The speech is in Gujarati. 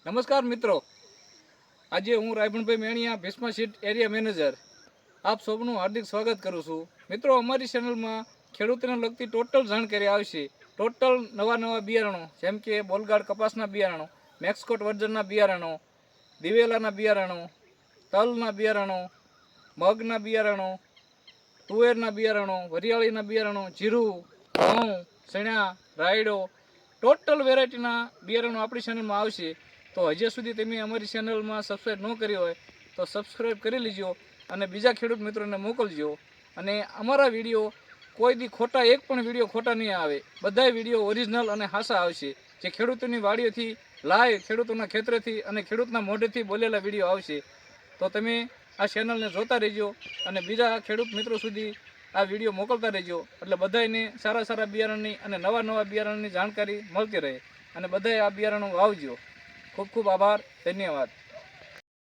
નમસ્કાર મિત્રો, આજે હું રાયભણભાઈ Meniya Bhishma seed area manager આપ સૌનું હાર્દિક સ્વાગત કરું છું. મિત્રો, અમારી ચેનલમાં ખેડૂતોને લગતી ટોટલ જાણકારી આવશે. ટોટલ નવા બિયારણો જેમ કે બોલગાડ કપાસના બિયારણો, મેક્સકોટ વર્જનના બિયારણો, દિવેલાના બિયારણો, તલના બિયારણો, મગના બિયારણો, તુવેરના બિયારણો, વરિયાળીના બિયારણો, જીરું, ઘઉં, ચણા, રાયડો, ટોટલ વેરાયટીના બિયારણો આપણી ચેનલમાં આવશે. તો હજી સુધી તમે અમારી ચેનલમાં સબસ્ક્રાઈબ ન કરી હોય તો સબસ્ક્રાઈબ કરી લેજો અને બીજા ખેડૂત મિત્રોને મોકલજો. અને અમારા વિડીયો કોઈ દી ખોટા, એક પણ વિડીયો ખોટા નહીં આવે. બધા વિડીયો ઓરિજિનલ અને હાસા આવશે. જે ખેડૂતોની વાડીઓથી લાઈવ, ખેડૂતોના ખેતરેથી અને ખેડૂતના મોઢેથી બોલેલા વિડીયો આવશે. તો તમે આ ચેનલને જોતા રહેજો અને બીજા ખેડૂત મિત્રો સુધી આ વિડીયો મોકલતા રહેજો, એટલે બધાને સારા બિયારણની અને નવા બિયારણની જાણકારી મળતી રહે અને બધાએ આ બિયારણો વાવજો. ખૂબ ખૂબ આભાર, ધન્યવાદ.